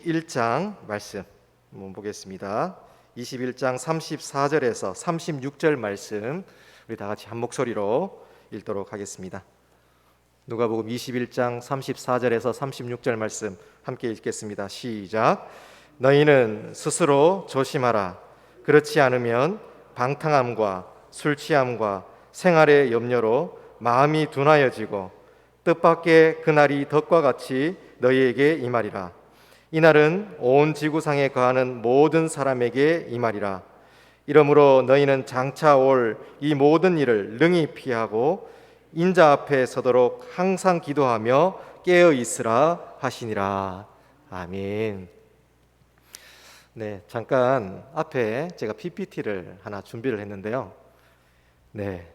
1장 말씀 한번 보겠습니다. 21장 34절에서 36절 말씀 우리 다 같이 한 목소리로 읽도록 하겠습니다. 누가복음 21장 34절에서 36절 말씀 함께 읽겠습니다. 시작. 너희는 스스로 조심하라. 그렇지 않으면 방탕함과 술 취함과 생활의 염려로 마음이 둔하여지고 뜻밖의 그날이 덕과 같이 너희에게 임하리라. 이날은 온 지구상에 거하는 모든 사람에게 임하리라. 이러므로 너희는 장차 올 이 모든 일을 능히 피하고 인자 앞에 서도록 항상 기도하며 깨어 있으라 하시니라. 아멘. 네, 잠깐 앞에 제가 PPT를 하나 준비를 했는데요. 네,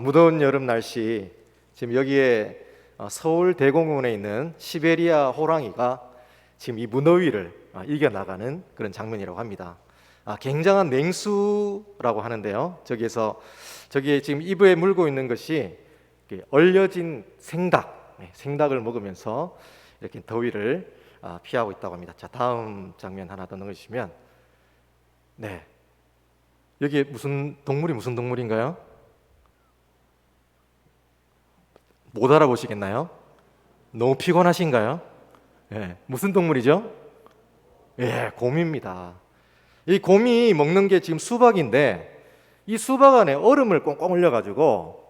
무더운 여름 날씨, 지금 여기에 서울 대공원에 있는 시베리아 호랑이가 지금 이 무더위를 이겨나가는 그런 장면이라고 합니다. 굉장한 냉수라고 하는데요. 저기에 지금 입에 물고 있는 것이 얼려진 생닭을 먹으면서 이렇게 더위를 피하고 있다고 합니다. 자, 다음 장면 하나 더 넣어주시면, 네, 여기에 무슨 동물인가요? 못 알아보시겠나요? 너무 피곤하신가요? 예, 무슨 동물이죠? 예, 곰입니다. 이 곰이 먹는 게 지금 수박인데 이 수박 안에 얼음을 꽁꽁 얼려가지고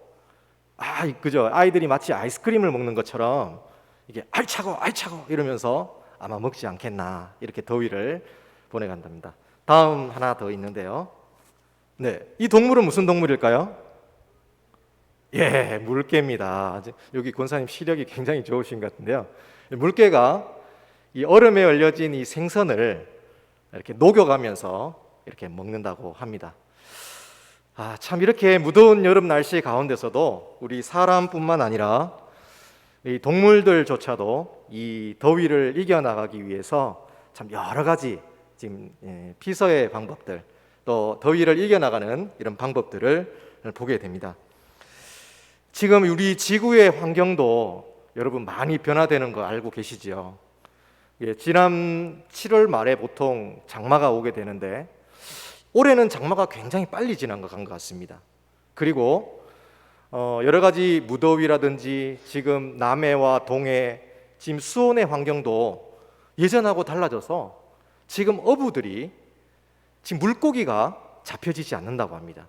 그죠? 아이들이 마치 아이스크림을 먹는 것처럼 이게 아이 차고 이러면서 아마 먹지 않겠나 이렇게 더위를 보내간답니다. 다음 하나 더 있는데요. 네, 이 동물은 무슨 동물일까요? 예, 물개입니다. 여기 권사님 시력이 굉장히 좋으신 것 같은데요. 물개가 이 얼음에 얼려진 이 생선을 이렇게 녹여가면서 이렇게 먹는다고 합니다. 참 이렇게 무더운 여름 날씨 가운데서도 우리 사람뿐만 아니라 이 동물들조차도 이 더위를 이겨나가기 위해서 참 여러 가지 지금 피서의 방법들, 또 더위를 이겨나가는 이런 방법들을 보게 됩니다. 지금 우리 지구의 환경도 여러분 많이 변화되는 거 알고 계시지요? 지난 7월 말에 보통 장마가 오게 되는데 올해는 장마가 굉장히 빨리 지난 것 같습니다. 그리고 여러 가지 무더위라든지 지금 남해와 동해, 지금 수온의 환경도 예전하고 달라져서 지금 어부들이 지금 물고기가 잡혀지지 않는다고 합니다.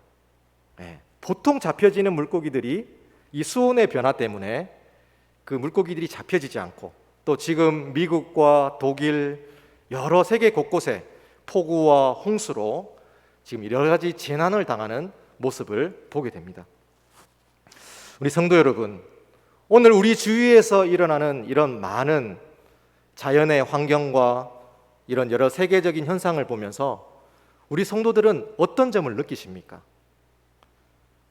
보통 잡혀지는 물고기들이 이 수온의 변화 때문에 그 물고기들이 잡혀지지 않고, 또 지금 미국과 독일 여러 세계 곳곳에 폭우와 홍수로 지금 여러 가지 재난을 당하는 모습을 보게 됩니다. 우리 성도 여러분, 오늘 우리 주위에서 일어나는 이런 많은 자연의 환경과 이런 여러 세계적인 현상을 보면서 우리 성도들은 어떤 점을 느끼십니까?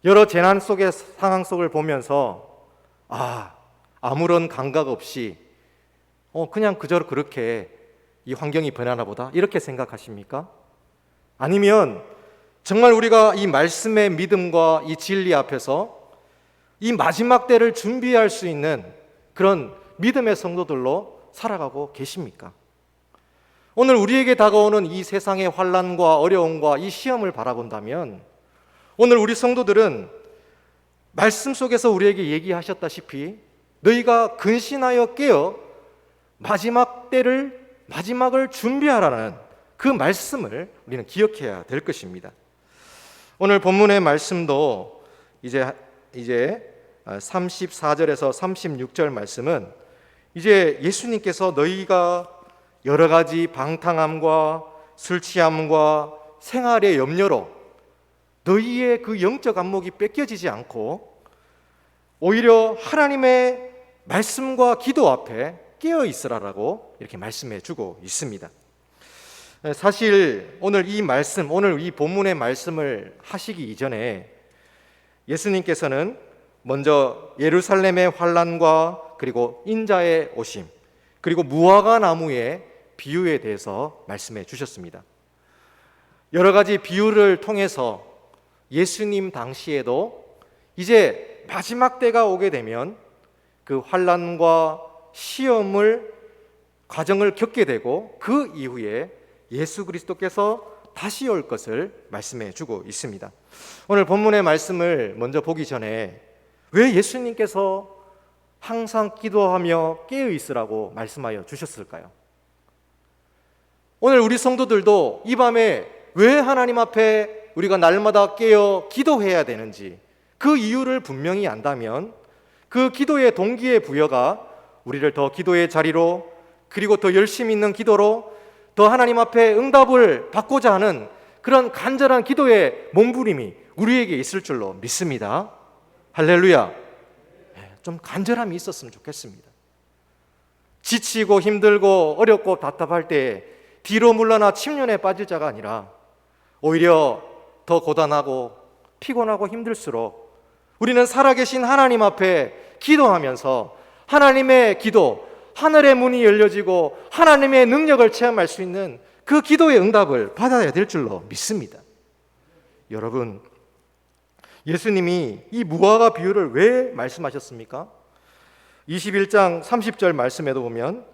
여러 재난 속의 상황 속을 보면서 아무런 감각 없이 그냥 그저 그렇게 이 환경이 변하나 보다 이렇게 생각하십니까? 아니면 정말 우리가 이 말씀의 믿음과 이 진리 앞에서 이 마지막 때를 준비할 수 있는 그런 믿음의 성도들로 살아가고 계십니까? 오늘 우리에게 다가오는 이 세상의 환난과 어려움과 이 시험을 바라본다면 오늘 우리 성도들은 말씀 속에서 우리에게 얘기하셨다시피 너희가 근신하여 깨어 마지막을 준비하라는 그 말씀을 우리는 기억해야 될 것입니다. 오늘 본문의 말씀도 이제 34절에서 36절 말씀은 이제 예수님께서 너희가 여러 가지 방탕함과 술 취함과 생활의 염려로 너희의 그 영적 안목이 뺏겨지지 않고 오히려 하나님의 말씀과 기도 앞에 깨어 있으라라고 이렇게 말씀해 주고 있습니다. 사실 오늘 이 본문의 말씀을 하시기 이전에 예수님께서는 먼저 예루살렘의 환난과 그리고 인자의 오심, 그리고 무화과 나무의 비유에 대해서 말씀해 주셨습니다. 여러 가지 비유를 통해서 예수님 당시에도 이제 마지막 때가 오게 되면 그 환난과 시험을 과정을 겪게 되고 그 이후에 예수 그리스도께서 다시 올 것을 말씀해 주고 있습니다. 오늘 본문의 말씀을 먼저 보기 전에 왜 예수님께서 항상 기도하며 깨어 있으라고 말씀하여 주셨을까요? 오늘 우리 성도들도 이 밤에 왜 하나님 앞에 우리가 날마다 깨어 기도해야 되는지 그 이유를 분명히 안다면 그 기도의 동기의 부여가 우리를 더 기도의 자리로 그리고 더 열심히 있는 기도로 더 하나님 앞에 응답을 받고자 하는 그런 간절한 기도의 몸부림이 우리에게 있을 줄로 믿습니다. 할렐루야. 좀 간절함이 있었으면 좋겠습니다. 지치고 힘들고 어렵고 답답할 때 뒤로 물러나 침륜에 빠질 자가 아니라 오히려 더 고단하고 피곤하고 힘들수록 우리는 살아계신 하나님 앞에 기도하면서 하나님의 기도, 하늘의 문이 열려지고 하나님의 능력을 체험할 수 있는 그 기도의 응답을 받아야 될 줄로 믿습니다. 여러분, 예수님이 이 무화과 비유를 왜 말씀하셨습니까? 21장 30절 말씀에도 보면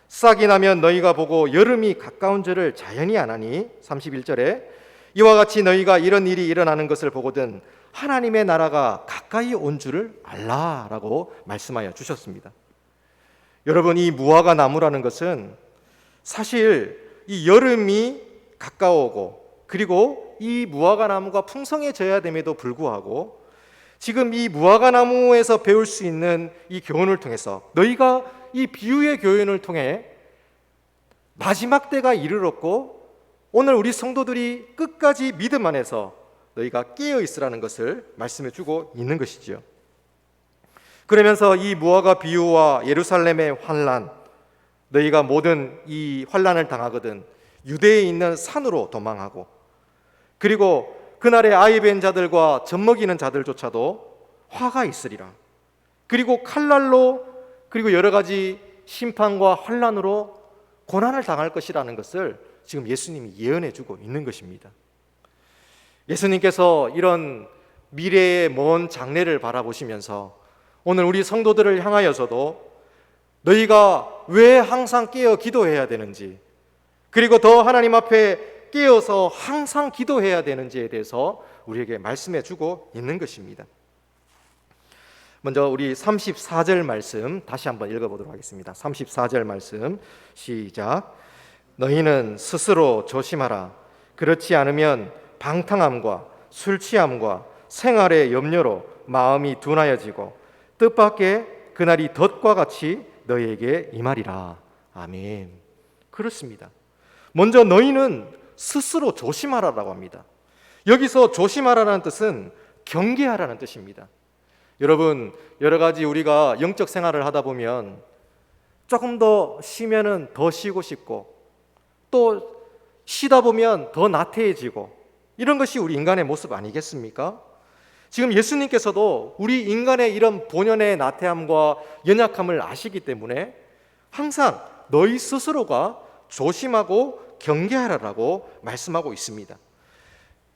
싹이 나면 너희가 보고 여름이 가까운 줄을 자연히 아나니 31절에 이와 같이 너희가 이런 일이 일어나는 것을 보거든 하나님의 나라가 가까이 온 줄을 알라라고 말씀하여 주셨습니다. 여러분, 이 무화과 나무라는 것은 사실 이 여름이 가까워오고 그리고 이 무화과 나무가 풍성해져야 됨에도 불구하고 지금 이 무화과 나무에서 배울 수 있는 이 교훈을 통해서 너희가 이 비유의 교훈을 통해 마지막 때가 이르렀고 오늘 우리 성도들이 끝까지 믿음 안에서 너희가 깨어 있으라는 것을 말씀해 주고 있는 것이지요. 그러면서 이 무화과 비유와 예루살렘의 환난, 너희가 모든 이 환난을 당하거든 유대에 있는 산으로 도망하고 그리고 그날의 아이 뵌 자들과 젖먹이는 자들조차도 화가 있으리라. 그리고 칼날로 그리고 여러 가지 심판과 환난으로 고난을 당할 것이라는 것을 지금 예수님이 예언해 주고 있는 것입니다. 예수님께서 이런 미래의 먼 장래를 바라보시면서 오늘 우리 성도들을 향하여서도 너희가 왜 항상 깨어 기도해야 되는지 그리고 더 하나님 앞에 깨어서 항상 기도해야 되는지에 대해서 우리에게 말씀해 주고 있는 것입니다. 먼저 우리 34절 말씀 다시 한번 읽어보도록 하겠습니다. 34절 말씀 시작. 너희는 스스로 조심하라. 그렇지 않으면 방탕함과 술 취함과 생활의 염려로 마음이 둔하여지고 뜻밖의 그날이 덫과 같이 너희에게 임하리라. 아멘. 그렇습니다. 먼저 너희는 스스로 조심하라라고 합니다. 여기서 조심하라는 뜻은 경계하라는 뜻입니다. 여러분, 여러 가지 우리가 영적 생활을 하다 보면 조금 더 쉬면은 더 쉬고 싶고 또 쉬다 보면 더 나태해지고 이런 것이 우리 인간의 모습 아니겠습니까? 지금 예수님께서도 우리 인간의 이런 본연의 나태함과 연약함을 아시기 때문에 항상 너희 스스로가 조심하고 경계하라라고 말씀하고 있습니다.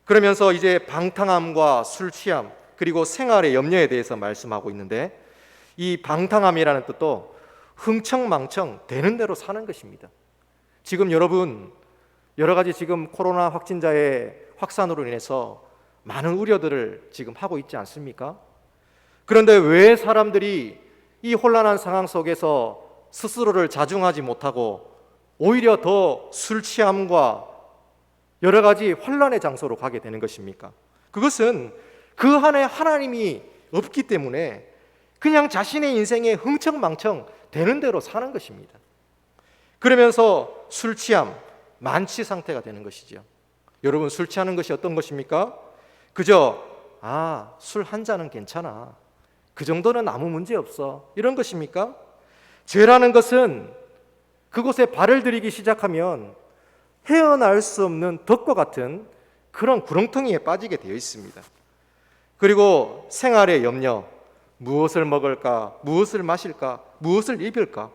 그러면서 이제 방탕함과 술 취함 그리고 생활의 염려에 대해서 말씀하고 있는데 이 방탕함이라는 뜻도 흥청망청 되는 대로 사는 것입니다. 지금 여러분 여러 가지 지금 코로나 확진자의 확산으로 인해서 많은 우려들을 지금 하고 있지 않습니까? 그런데 왜 사람들이 이 혼란한 상황 속에서 스스로를 자중하지 못하고 오히려 더 술 취함과 여러 가지 환란의 장소로 가게 되는 것입니까? 그것은 그 안에 하나님이 없기 때문에 그냥 자신의 인생에 흥청망청 되는 대로 사는 것입니다. 그러면서 술 취함, 만취 상태가 되는 것이죠. 여러분, 술 취하는 것이 어떤 것입니까? 그저 술 한 잔은 괜찮아, 그 정도는 아무 문제 없어, 이런 것입니까? 죄라는 것은 그곳에 발을 들이기 시작하면 헤어나올 수 없는 덫과 같은 그런 구렁텅이에 빠지게 되어 있습니다. 그리고 생활의 염려, 무엇을 먹을까, 무엇을 마실까, 무엇을 입을까,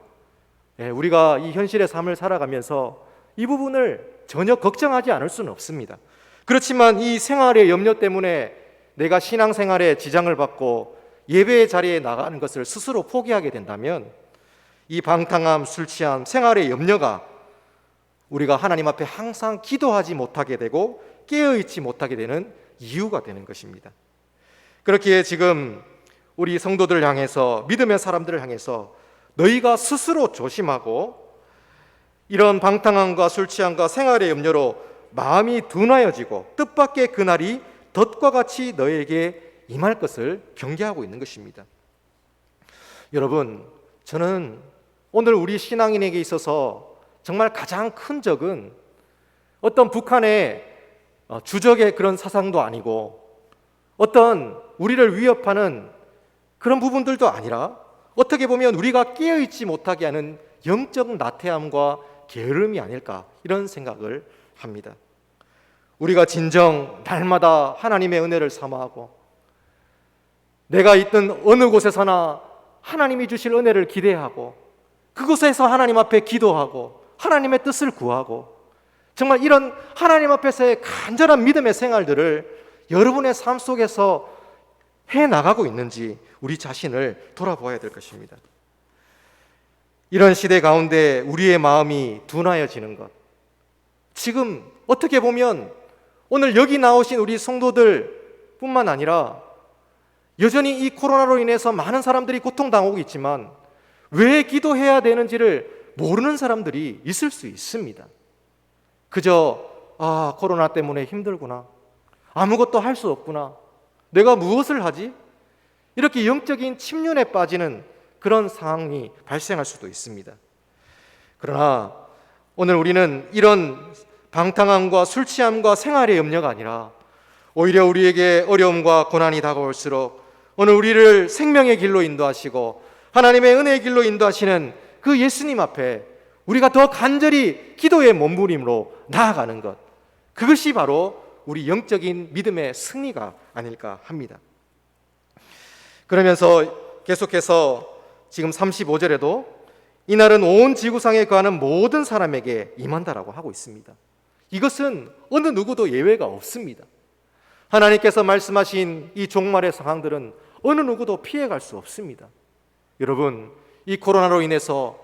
우리가 이 현실의 삶을 살아가면서 이 부분을 전혀 걱정하지 않을 수는 없습니다. 그렇지만 이 생활의 염려 때문에 내가 신앙생활에 지장을 받고 예배의 자리에 나가는 것을 스스로 포기하게 된다면 이 방탕함, 술 취함, 생활의 염려가 우리가 하나님 앞에 항상 기도하지 못하게 되고 깨어있지 못하게 되는 이유가 되는 것입니다. 그렇기에 지금 우리 성도들을 향해서, 믿음의 사람들을 향해서 너희가 스스로 조심하고 이런 방탕함과 술 취함과 생활의 염려로 마음이 둔하여지고 뜻밖의 그날이 덫과 같이 너에게 임할 것을 경계하고 있는 것입니다. 여러분, 저는 오늘 우리 신앙인에게 있어서 정말 가장 큰 적은 어떤 북한의 주적의 그런 사상도 아니고 어떤 우리를 위협하는 그런 부분들도 아니라 어떻게 보면 우리가 깨어있지 못하게 하는 영적 나태함과 게으름이 아닐까, 이런 생각을 합니다. 우리가 진정 날마다 하나님의 은혜를 사모하고 내가 있던 어느 곳에서나 하나님이 주실 은혜를 기대하고 그곳에서 하나님 앞에 기도하고 하나님의 뜻을 구하고 정말 이런 하나님 앞에서의 간절한 믿음의 생활들을 여러분의 삶 속에서 해나가고 있는지 우리 자신을 돌아보아야 될 것입니다. 이런 시대 가운데 우리의 마음이 둔하여지는 것, 지금 어떻게 보면 오늘 여기 나오신 우리 성도들 뿐만 아니라 여전히 이 코로나로 인해서 많은 사람들이 고통당하고 있지만 왜 기도해야 되는지를 모르는 사람들이 있을 수 있습니다. 그저 코로나 때문에 힘들구나, 아무것도 할 수 없구나, 내가 무엇을 하지? 이렇게 영적인 침륜에 빠지는 그런 상황이 발생할 수도 있습니다. 그러나 오늘 우리는 이런 방탕함과 술 취함과 생활의 염려가 아니라 오히려 우리에게 어려움과 고난이 다가올수록 오늘 우리를 생명의 길로 인도하시고 하나님의 은혜의 길로 인도하시는 그 예수님 앞에 우리가 더 간절히 기도의 몸부림으로 나아가는 것, 그것이 바로 우리 영적인 믿음의 승리가 아닐까 합니다. 그러면서 계속해서 지금 35절에도 이날은 온 지구상에 거하는 모든 사람에게 임한다라고 하고 있습니다. 이것은 어느 누구도 예외가 없습니다. 하나님께서 말씀하신 이 종말의 상황들은 어느 누구도 피해갈 수 없습니다. 여러분, 이 코로나로 인해서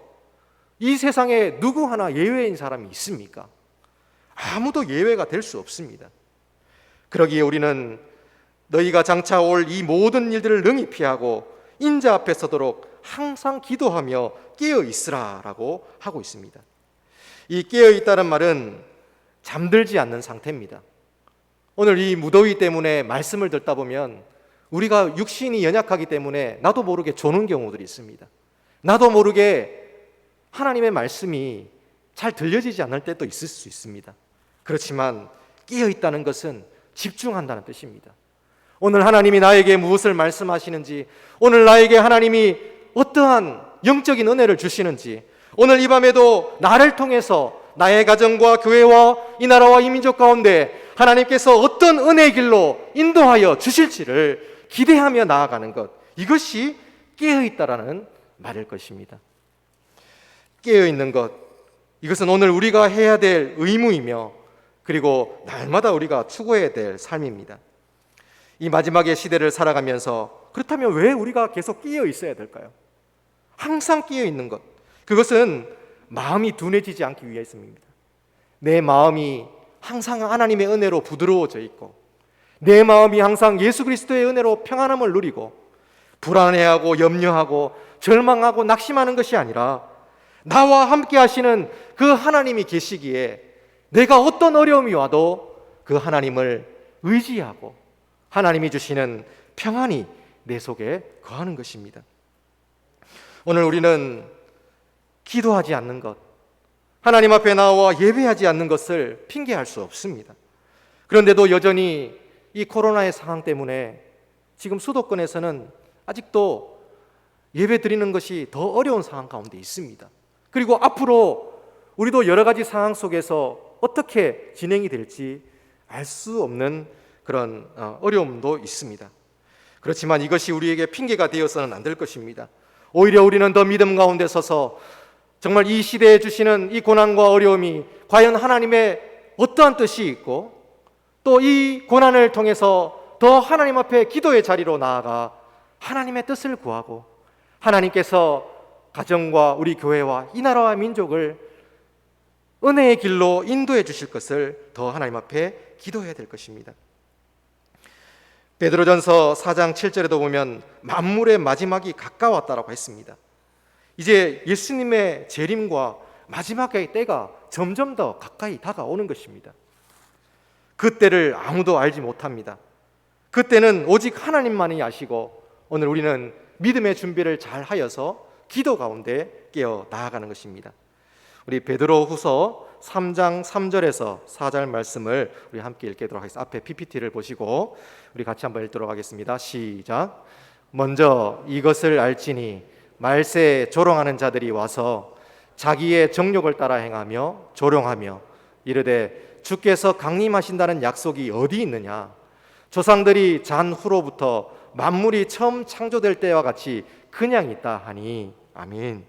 이 세상에 누구 하나 예외인 사람이 있습니까? 아무도 예외가 될 수 없습니다. 그러기에 우리는 너희가 장차 올 이 모든 일들을 능히 피하고 인자 앞에 서도록 항상 기도하며 깨어 있으라라고 하고 있습니다. 이 깨어 있다는 말은 잠들지 않는 상태입니다. 오늘 이 무더위 때문에 말씀을 듣다 보면 우리가 육신이 연약하기 때문에 나도 모르게 조는 경우들이 있습니다. 나도 모르게 하나님의 말씀이 잘 들려지지 않을 때도 있을 수 있습니다. 그렇지만 깨어 있다는 것은 집중한다는 뜻입니다. 오늘 하나님이 나에게 무엇을 말씀하시는지, 오늘 나에게 하나님이 어떠한 영적인 은혜를 주시는지, 오늘 이 밤에도 나를 통해서 나의 가정과 교회와 이 나라와 이 민족 가운데 하나님께서 어떤 은혜의 길로 인도하여 주실지를 기대하며 나아가는 것, 이것이 깨어있다라는 말일 것입니다. 깨어있는 것, 이것은 오늘 우리가 해야 될 의무이며 그리고 날마다 우리가 추구해야 될 삶입니다. 이 마지막의 시대를 살아가면서 그렇다면 왜 우리가 계속 깨어 있어야 될까요? 항상 깨어 있는 것, 그것은 마음이 둔해지지 않기 위해서입니다. 내 마음이 항상 하나님의 은혜로 부드러워져 있고 내 마음이 항상 예수 그리스도의 은혜로 평안함을 누리고 불안해하고 염려하고 절망하고 낙심하는 것이 아니라 나와 함께 하시는 그 하나님이 계시기에 내가 어떤 어려움이 와도 그 하나님을 의지하고 하나님이 주시는 평안이 내 속에 거하는 것입니다. 오늘 우리는 기도하지 않는 것, 하나님 앞에 나와 예배하지 않는 것을 핑계할 수 없습니다. 그런데도 여전히 이 코로나의 상황 때문에 지금 수도권에서는 아직도 예배 드리는 것이 더 어려운 상황 가운데 있습니다. 그리고 앞으로 우리도 여러 가지 상황 속에서 어떻게 진행이 될지 알 수 없는 그런 어려움도 있습니다. 그렇지만 이것이 우리에게 핑계가 되어서는 안 될 것입니다. 오히려 우리는 더 믿음 가운데 서서 정말 이 시대에 주시는 이 고난과 어려움이 과연 하나님의 어떠한 뜻이 있고 또 이 고난을 통해서 더 하나님 앞에 기도의 자리로 나아가 하나님의 뜻을 구하고 하나님께서 가정과 우리 교회와 이 나라와 민족을 은혜의 길로 인도해 주실 것을 더 하나님 앞에 기도해야 될 것입니다. 베드로전서 4장 7절에도 보면 만물의 마지막이 가까웠다라고 했습니다. 이제 예수님의 재림과 마지막의 때가 점점 더 가까이 다가오는 것입니다. 그 때를 아무도 알지 못합니다. 그 때는 오직 하나님만이 아시고 오늘 우리는 믿음의 준비를 잘 하여서 기도 가운데 깨어 나아가는 것입니다. 우리 베드로후서 3장 3절에서 4절 말씀을 우리 함께 읽도록 하겠습니다. 앞에 PPT를 보시고 우리 같이 한번 읽도록 하겠습니다. 시작. 먼저 이것을 알지니 말세에 조롱하는 자들이 와서 자기의 정욕을 따라 행하며 조롱하며 이르되 주께서 강림하신다는 약속이 어디 있느냐? 조상들이 잔 후로부터 만물이 처음 창조될 때와 같이 그냥 있다 하니. 아멘.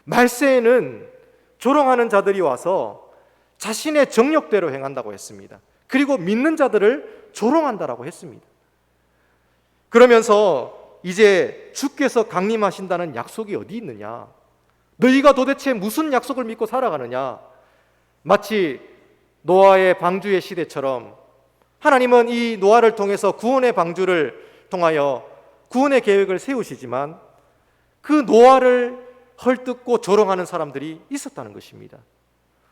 말세에는 조롱하는 자들이 와서 자신의 정욕대로 행한다고 했습니다. 그리고 믿는 자들을 조롱한다라고 했습니다. 그러면서 이제 주께서 강림하신다는 약속이 어디 있느냐? 너희가 도대체 무슨 약속을 믿고 살아가느냐? 마치 노아의 방주의 시대처럼 하나님은 이 노아를 통해서 구원의 방주를 통하여 구원의 계획을 세우시지만 그 노아를 헐뜯고 조롱하는 사람들이 있었다는 것입니다.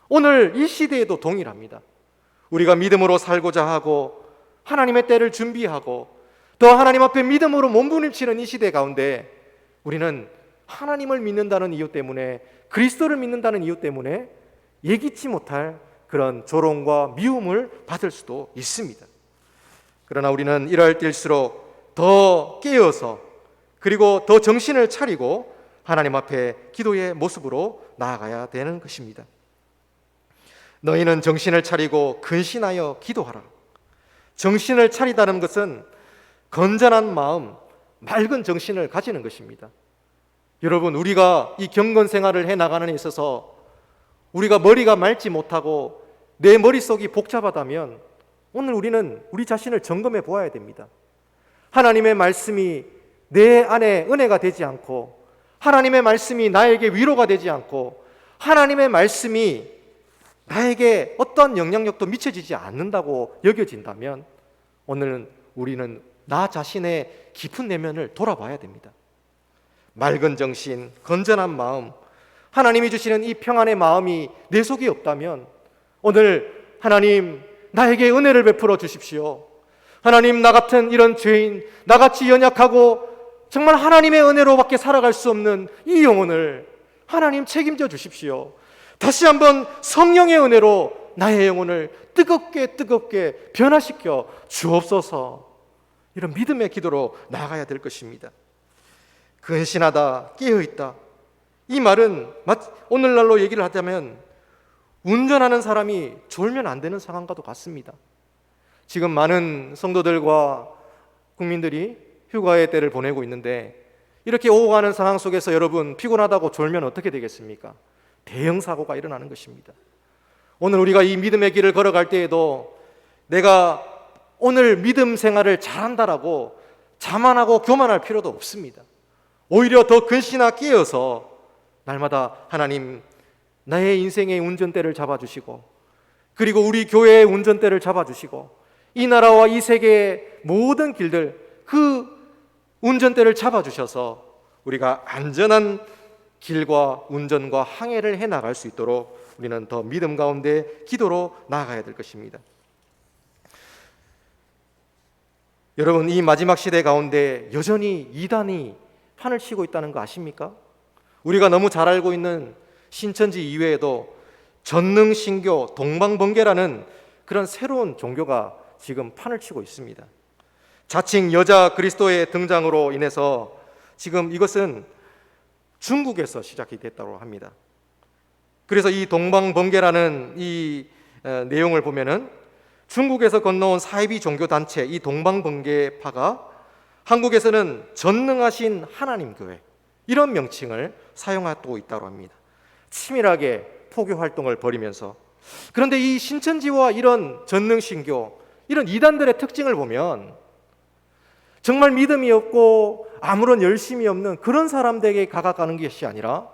오늘 이 시대에도 동일합니다. 우리가 믿음으로 살고자 하고 하나님의 때를 준비하고 더 하나님 앞에 믿음으로 몸부림치는 이 시대 가운데 우리는 하나님을 믿는다는 이유 때문에, 그리스도를 믿는다는 이유 때문에 예기치 못할 그런 조롱과 미움을 받을 수도 있습니다. 그러나 우리는 이럴 때일수록 더 깨어서 그리고 더 정신을 차리고 하나님 앞에 기도의 모습으로 나아가야 되는 것입니다. 너희는 정신을 차리고 근신하여 기도하라. 정신을 차리다는 것은 건전한 마음, 맑은 정신을 가지는 것입니다. 여러분, 우리가 이 경건 생활을 해나가는 데 있어서 우리가 머리가 맑지 못하고 내 머릿속이 복잡하다면 오늘 우리는 우리 자신을 점검해 보아야 됩니다. 하나님의 말씀이 내 안에 은혜가 되지 않고 하나님의 말씀이 나에게 위로가 되지 않고 하나님의 말씀이 나에게 어떤 영향력도 미쳐지지 않는다고 여겨진다면 오늘은 우리는 나 자신의 깊은 내면을 돌아봐야 됩니다. 맑은 정신, 건전한 마음, 하나님이 주시는 이 평안의 마음이 내 속에 없다면 오늘 하나님 나에게 은혜를 베풀어 주십시오. 하나님, 나 같은 이런 죄인, 나같이 연약하고 정말 하나님의 은혜로밖에 살아갈 수 없는 이 영혼을 하나님 책임져 주십시오. 다시 한번 성령의 은혜로 나의 영혼을 뜨겁게 변화시켜 주옵소서. 이런 믿음의 기도로 나아가야 될 것입니다. 근신하다, 깨어있다, 이 말은 오늘날로 얘기를 하자면 운전하는 사람이 졸면 안 되는 상황과도 같습니다. 지금 많은 성도들과 국민들이 휴가의 때를 보내고 있는데 이렇게 오고 가는 상황 속에서 여러분 피곤하다고 졸면 어떻게 되겠습니까? 대형 사고가 일어나는 것입니다. 오늘 우리가 이 믿음의 길을 걸어갈 때에도 내가 오늘 믿음 생활을 잘한다라고 자만하고 교만할 필요도 없습니다. 오히려 더 근신하 깨어서 날마다 하나님, 나의 인생의 운전대를 잡아주시고 그리고 우리 교회의 운전대를 잡아주시고 이 나라와 이 세계의 모든 길들, 그 운전대를 잡아주셔서 우리가 안전한 길과 운전과 항해를 해나갈 수 있도록 우리는 더 믿음 가운데 기도로 나아가야 될 것입니다. 여러분, 이 마지막 시대 가운데 여전히 이단이 판을 치고 있다는 거 아십니까? 우리가 너무 잘 알고 있는 신천지 이외에도 전능신교, 동방번개라는 그런 새로운 종교가 지금 판을 치고 있습니다. 자칭 여자 그리스도의 등장으로 인해서 지금 이것은 중국에서 시작이 됐다고 합니다. 그래서 이 동방번개라는 이 내용을 보면은 중국에서 건너온 사이비 종교단체 이 동방번개파가 한국에서는 전능하신 하나님 교회, 이런 명칭을 사용하고 있다고 합니다. 치밀하게 포교 활동을 벌이면서. 그런데 이 신천지와 이런 전능신교, 이런 이단들의 특징을 보면 정말 믿음이 없고 아무런 열심이 없는 그런 사람들에게 다가가는 것이 아니라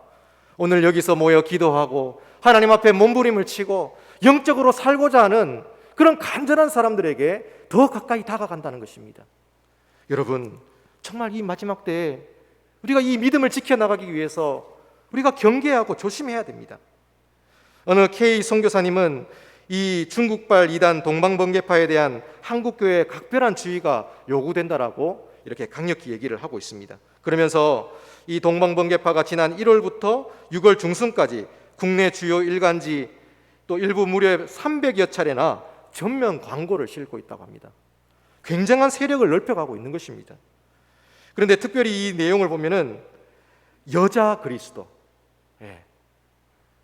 오늘 여기서 모여 기도하고 하나님 앞에 몸부림을 치고 영적으로 살고자 하는 그런 간절한 사람들에게 더 가까이 다가간다는 것입니다. 여러분, 정말 이 마지막 때에 우리가 이 믿음을 지켜나가기 위해서 우리가 경계하고 조심해야 됩니다. 어느 K 선교사님은 이 중국발 이단 동방번개파에 대한 한국교회의 각별한 주의가 요구된다라고 이렇게 강력히 얘기를 하고 있습니다. 그러면서 이 동방번개파가 지난 1월부터 6월 중순까지 국내 주요 일간지 또 일부 무려 300여 차례나 전면 광고를 싣고 있다고 합니다. 굉장한 세력을 넓혀가고 있는 것입니다. 그런데 특별히 이 내용을 보면은 여자 그리스도,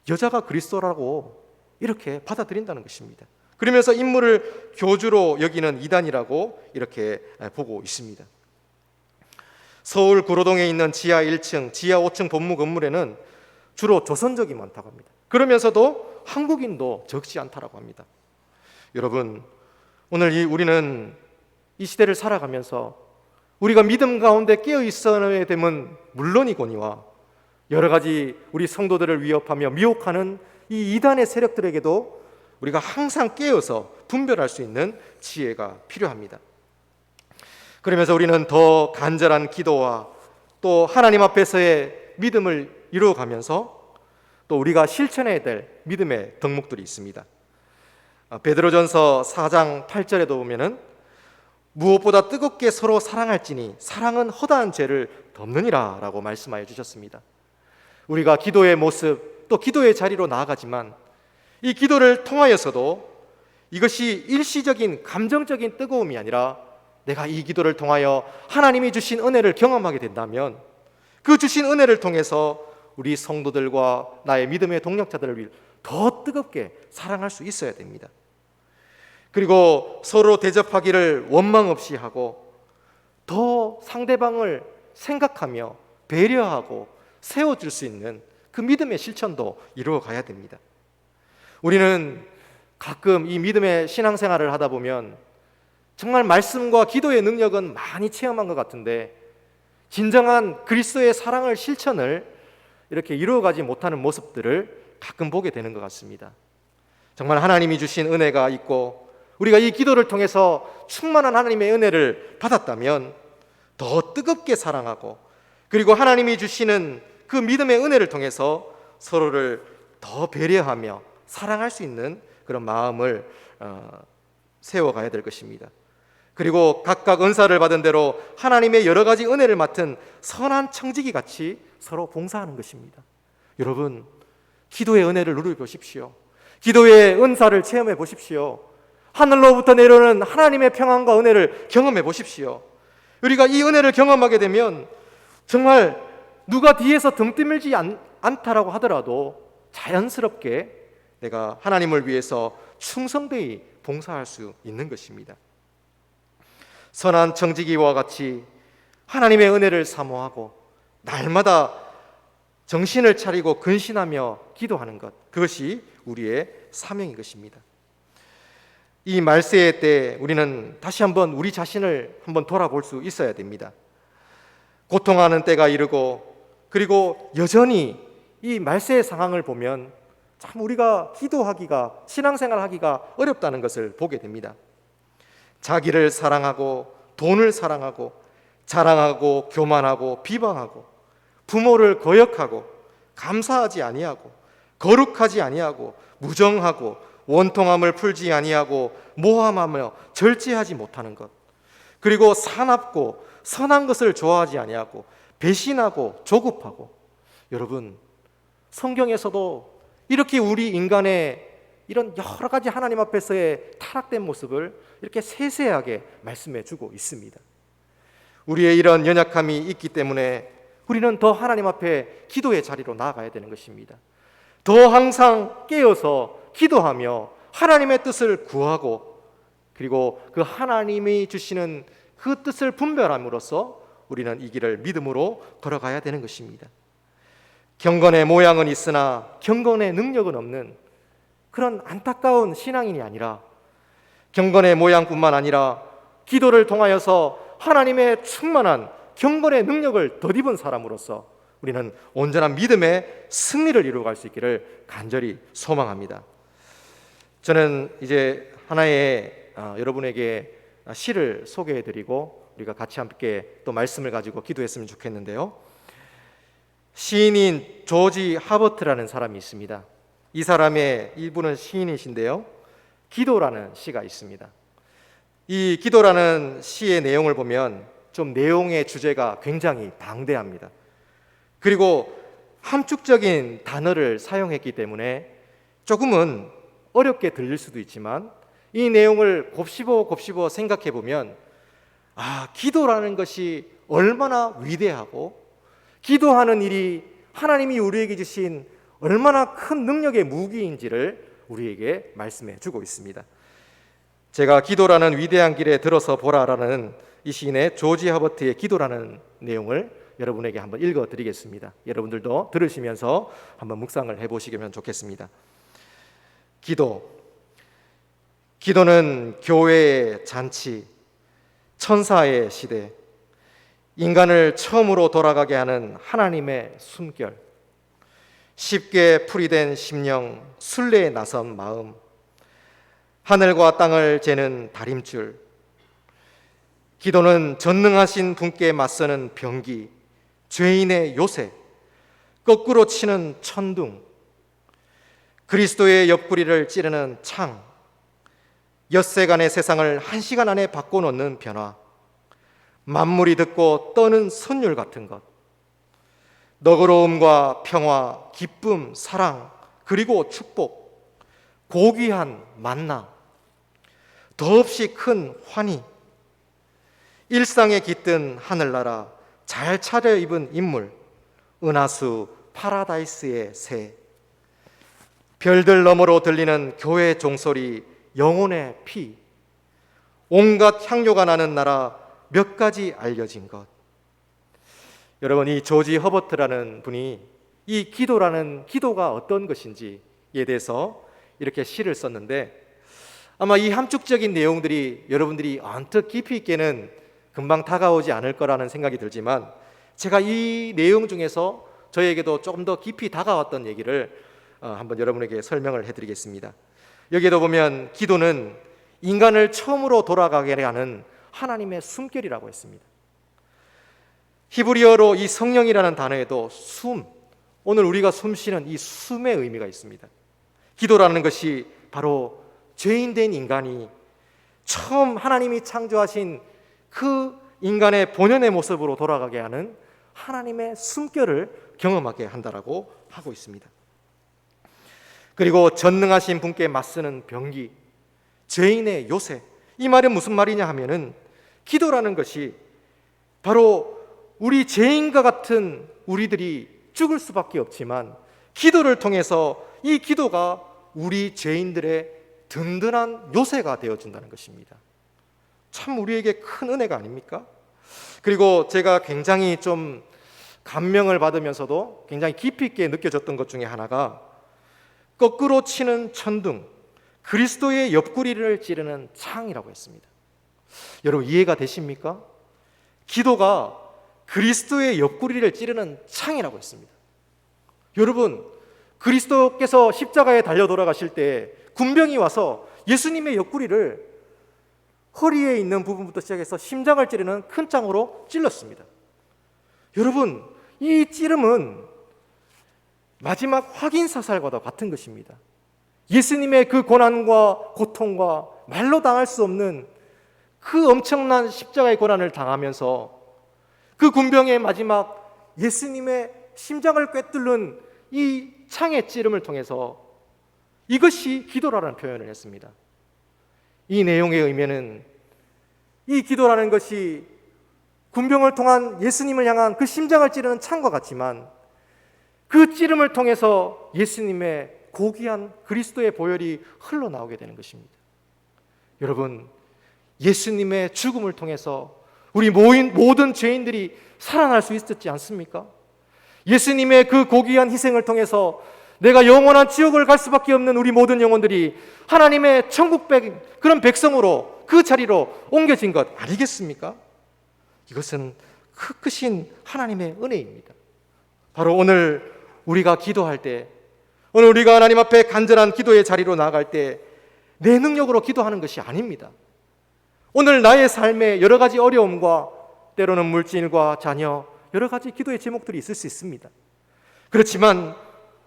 여자가 그리스도라고 이렇게 받아들인다는 것입니다. 그러면서 인물을 교주로 여기는 이단이라고 이렇게 보고 있습니다. 서울 구로동에 있는 지하 1층, 지하 5층 본부 건물에는 주로 조선족이 많다고 합니다. 그러면서도 한국인도 적지 않다고 합니다. 여러분, 오늘 우리는 이 시대를 살아가면서 우리가 믿음 가운데 깨어 있어야 됨은 물론이거니와 여러 가지 우리 성도들을 위협하며 미혹하는 이 이단의 세력들에게도 우리가 항상 깨어서 분별할 수 있는 지혜가 필요합니다. 그러면서 우리는 더 간절한 기도와 또 하나님 앞에서의 믿음을 이루어가면서 또 우리가 실천해야 될 믿음의 덕목들이 있습니다. 베드로전서 4장 8절에도 보면은 무엇보다 뜨겁게 서로 사랑할지니 사랑은 허다한 죄를 덮느니라 라고 말씀하여 주셨습니다. 우리가 기도의 모습 또 기도의 자리로 나아가지만 이 기도를 통하여서도 이것이 일시적인 감정적인 뜨거움이 아니라 내가 이 기도를 통하여 하나님이 주신 은혜를 경험하게 된다면 그 주신 은혜를 통해서 우리 성도들과 나의 믿음의 동력자들을 더 뜨겁게 사랑할 수 있어야 됩니다. 그리고 서로 대접하기를 원망 없이 하고 더 상대방을 생각하며 배려하고 세워줄 수 있는 그 믿음의 실천도 이루어 가야 됩니다. 우리는 가끔 이 믿음의 신앙생활을 하다 보면 정말 말씀과 기도의 능력은 많이 체험한 것 같은데 진정한 그리스도의 사랑을 실천을 이렇게 이루어가지 못하는 모습들을 가끔 보게 되는 것 같습니다. 정말 하나님이 주신 은혜가 있고 우리가 이 기도를 통해서 충만한 하나님의 은혜를 받았다면 더 뜨겁게 사랑하고 그리고 하나님이 주시는 그 믿음의 은혜를 통해서 서로를 더 배려하며 사랑할 수 있는 그런 마음을 세워가야 될 것입니다. 그리고 각각 은사를 받은 대로 하나님의 여러 가지 은혜를 맡은 선한 청지기 같이 서로 봉사하는 것입니다. 여러분, 기도의 은혜를 누려보십시오. 기도의 은사를 체험해 보십시오. 하늘로부터 내려오는 하나님의 평안과 은혜를 경험해 보십시오. 우리가 이 은혜를 경험하게 되면 정말 누가 뒤에서 등 떠밀지 않다라고 하더라도 자연스럽게 내가 하나님을 위해서 충성되이 봉사할 수 있는 것입니다. 선한 청지기와 같이 하나님의 은혜를 사모하고 날마다 정신을 차리고 근신하며 기도하는 것, 그것이 우리의 사명인 것입니다. 이 말세의 때 우리는 다시 한번 우리 자신을 한번 돌아볼 수 있어야 됩니다. 고통하는 때가 이르고 그리고 여전히 이 말세의 상황을 보면 참 우리가 기도하기가 신앙생활하기가 어렵다는 것을 보게 됩니다. 자기를 사랑하고 돈을 사랑하고 자랑하고 교만하고 비방하고 부모를 거역하고 감사하지 아니하고 거룩하지 아니하고 무정하고 원통함을 풀지 아니하고 모함하며 절제하지 못하는 것, 그리고 사납고 선한 것을 좋아하지 아니하고 배신하고 조급하고. 여러분, 성경에서도 이렇게 우리 인간의 이런 여러 가지 하나님 앞에서의 타락된 모습을 이렇게 세세하게 말씀해 주고 있습니다. 우리의 이런 연약함이 있기 때문에 우리는 더 하나님 앞에 기도의 자리로 나아가야 되는 것입니다. 더 항상 깨어서 기도하며 하나님의 뜻을 구하고 그리고 그 하나님이 주시는 그 뜻을 분별함으로써 우리는 이 길을 믿음으로 걸어가야 되는 것입니다. 경건의 모양은 있으나 경건의 능력은 없는 그런 안타까운 신앙인이 아니라 경건의 모양뿐만 아니라 기도를 통하여서 하나님의 충만한 경건의 능력을 덧입은 사람으로서 우리는 온전한 믿음의 승리를 이루어갈 수 있기를 간절히 소망합니다. 저는 이제 하나의 여러분에게 시를 소개해드리고 우리가 같이 함께 또 말씀을 가지고 기도했으면 좋겠는데요. 시인인 조지 하버트라는 사람이 있습니다. 이분은 시인이신데요, 기도라는 시가 있습니다. 이 기도라는 시의 내용을 보면 좀 내용의 주제가 굉장히 방대합니다. 그리고 함축적인 단어를 사용했기 때문에 조금은 어렵게 들릴 수도 있지만 이 내용을 곱씹어 생각해 보면 기도라는 것이 얼마나 위대하고 기도하는 일이 하나님이 우리에게 주신 얼마나 큰 능력의 무기인지를 우리에게 말씀해 주고 있습니다. 제가 기도라는 위대한 길에 들어서 보라라는 이 시인의 조지 하버트의 기도라는 내용을 여러분에게 한번 읽어드리겠습니다. 여러분들도 들으시면서 한번 묵상을 해보시면 좋겠습니다. 기도는 교회의 잔치, 천사의 시대, 인간을 처음으로 돌아가게 하는 하나님의 숨결, 쉽게 풀이된 심령, 순례에 나선 마음, 하늘과 땅을 재는 다림줄. 기도는 전능하신 분께 맞서는 병기, 죄인의 요새, 거꾸로 치는 천둥, 그리스도의 옆구리를 찌르는 창, 엿새간의 세상을 1시간 안에 바꿔놓는 변화, 만물이 듣고 떠는 선율 같은 것, 너그러움과 평화, 기쁨, 사랑, 그리고 축복, 고귀한 만나, 더없이 큰 환희, 일상에 깃든 하늘나라, 잘 차려입은 인물, 은하수 파라다이스의 새, 별들 너머로 들리는 교회 종소리, 영혼의 피, 온갖 향료가 나는 나라, 몇 가지 알려진 것. 여러분, 이 조지 허버트라는 분이 이 기도가 어떤 것인지에 대해서 이렇게 시를 썼는데, 아마 이 함축적인 내용들이 여러분들이 언뜻 깊이 있게는 금방 다가오지 않을 거라는 생각이 들지만, 제가 이 내용 중에서 저에게도 조금 더 깊이 다가왔던 얘기를 한번 여러분에게 설명을 해드리겠습니다. 여기에도 보면 기도는 인간을 처음으로 돌아가게 하는 하나님의 숨결이라고 했습니다. 히브리어로 이 성령이라는 단어에도 오늘 우리가 숨쉬는 이 숨의 의미가 있습니다. 기도라는 것이 바로 죄인된 인간이 처음 하나님이 창조하신 그 인간의 본연의 모습으로 돌아가게 하는 하나님의 숨결을 경험하게 한다라고 하고 있습니다. 그리고 전능하신 분께 맞서는 병기, 죄인의 요새, 이 말은 무슨 말이냐 하면은 기도라는 것이 바로 우리 죄인과 같은 우리들이 죽을 수밖에 없지만 기도를 통해서 이 기도가 우리 죄인들의 든든한 요새가 되어준다는 것입니다. 참 우리에게 큰 은혜가 아닙니까? 그리고 제가 굉장히 좀 감명을 받으면서도 굉장히 깊이 있게 느껴졌던 것 중에 하나가 거꾸로 치는 천둥, 그리스도의 옆구리를 찌르는 창이라고 했습니다. 여러분 이해가 되십니까? 기도가 그리스도의 옆구리를 찌르는 창이라고 했습니다. 여러분, 그리스도께서 십자가에 달려 돌아가실 때 군병이 와서 예수님의 옆구리를 허리에 있는 부분부터 시작해서 심장을 찌르는 큰 창으로 찔렀습니다. 여러분, 이 찌름은 마지막 확인 사살과도 같은 것입니다. 예수님의 그 고난과 고통과 말로 당할 수 없는 그 엄청난 십자가의 고난을 당하면서 그 군병의 마지막 예수님의 심장을 꿰뚫는 이 창의 찌름을 통해서 이것이 기도라는 표현을 했습니다. 이 내용의 의미는 이 기도라는 것이 군병을 통한 예수님을 향한 그 심장을 찌르는 창과 같지만 그 찌름을 통해서 예수님의 고귀한 그리스도의 보혈이 흘러나오게 되는 것입니다. 여러분, 예수님의 죽음을 통해서 우리 모든 죄인들이 살아날 수 있었지 않습니까? 예수님의 그 고귀한 희생을 통해서 내가 영원한 지옥을 갈 수밖에 없는 우리 모든 영혼들이 하나님의 천국 그런 백성으로 그 자리로 옮겨진 것 아니겠습니까? 이것은 크신 하나님의 은혜입니다. 바로 오늘 우리가 기도할 때, 오늘 우리가 하나님 앞에 간절한 기도의 자리로 나아갈 때 내 능력으로 기도하는 것이 아닙니다. 오늘 나의 삶에 여러 가지 어려움과 때로는 물질과 자녀, 여러 가지 기도의 제목들이 있을 수 있습니다. 그렇지만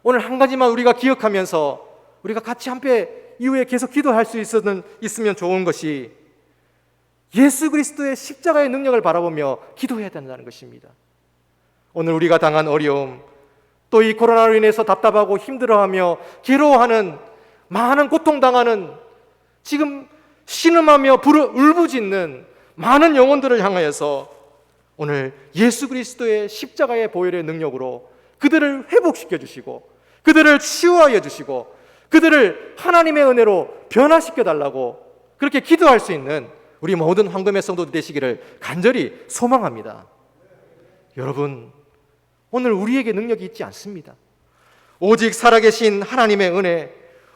오늘 한 가지만 우리가 기억하면서 우리가 같이 함께 이후에 계속 기도할 수 있으면 좋은 것이 예수 그리스도의 십자가의 능력을 바라보며 기도해야 된다는 것입니다. 오늘 우리가 당한 어려움, 또 이 코로나로 인해서 답답하고 힘들어하며 괴로워하는, 많은 고통당하는, 지금 신음하며 울부짖는 많은 영혼들을 향하여서 오늘 예수 그리스도의 십자가의 보혈의 능력으로 그들을 회복시켜 주시고, 그들을 치유하여 주시고, 그들을 하나님의 은혜로 변화시켜 달라고 그렇게 기도할 수 있는 우리 모든 황금의 성도들 되시기를 간절히 소망합니다. 여러분, 오늘 우리에게 능력이 있지 않습니다. 오직 살아계신 하나님의 은혜,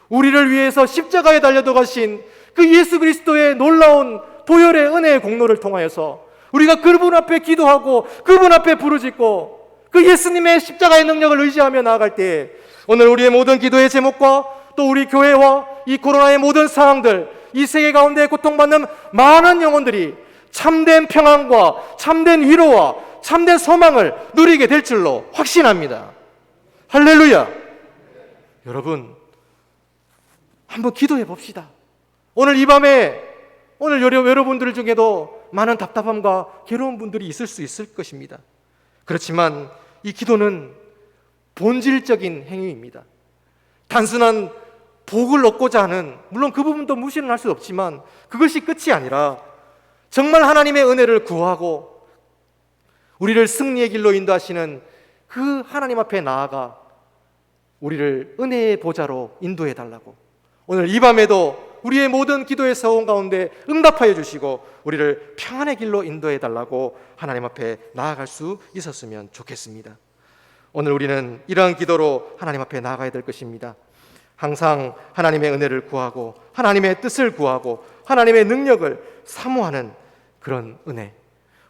우리를 위해서 십자가에 달려 가신 그 예수 그리스도의 놀라운 보혈의 은혜의 공로를 통하여서 우리가 그분 앞에 기도하고 그분 앞에 부르짖고 그 예수님의 십자가의 능력을 의지하며 나아갈 때 오늘 우리의 모든 기도의 제목과 또 우리 교회와 이 코로나의 모든 상황들, 이 세계 가운데 고통받는 많은 영혼들이 참된 평안과 참된 위로와 참된 소망을 누리게 될 줄로 확신합니다. 할렐루야. 여러분, 한번 기도해 봅시다. 오늘 이 밤에 오늘 여러분들 중에도 많은 답답함과 괴로운 분들이 있을 수 있을 것입니다. 그렇지만 이 기도는 본질적인 행위입니다. 단순한 복을 얻고자 하는, 물론 그 부분도 무시는 할 수 없지만 그것이 끝이 아니라 정말 하나님의 은혜를 구하고 우리를 승리의 길로 인도하시는 그 하나님 앞에 나아가 우리를 은혜의 보좌로 인도해 달라고, 오늘 이 밤에도 우리의 모든 기도의 서원 가운데 응답하여 주시고 우리를 평안의 길로 인도해 달라고 하나님 앞에 나아갈 수 있었으면 좋겠습니다. 오늘 우리는 이러한 기도로 하나님 앞에 나아가야 될 것입니다. 항상 하나님의 은혜를 구하고 하나님의 뜻을 구하고 하나님의 능력을 사모하는 그런 은혜.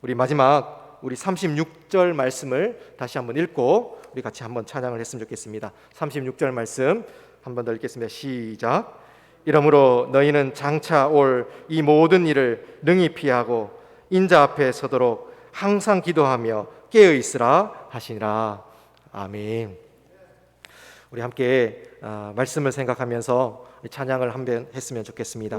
우리 마지막 우리 36절 말씀을 다시 한번 읽고 우리 같이 한번 찬양을 했으면 좋겠습니다. 36절 말씀 한 번 더 읽겠습니다. 시작. 이러므로 너희는 장차 올 이 모든 일을 능히 피하고 인자 앞에 서도록 항상 기도하며 깨어 있으라 하시니라. 아멘. 우리 함께 말씀을 생각하면서 찬양을 한번 했으면 좋겠습니다.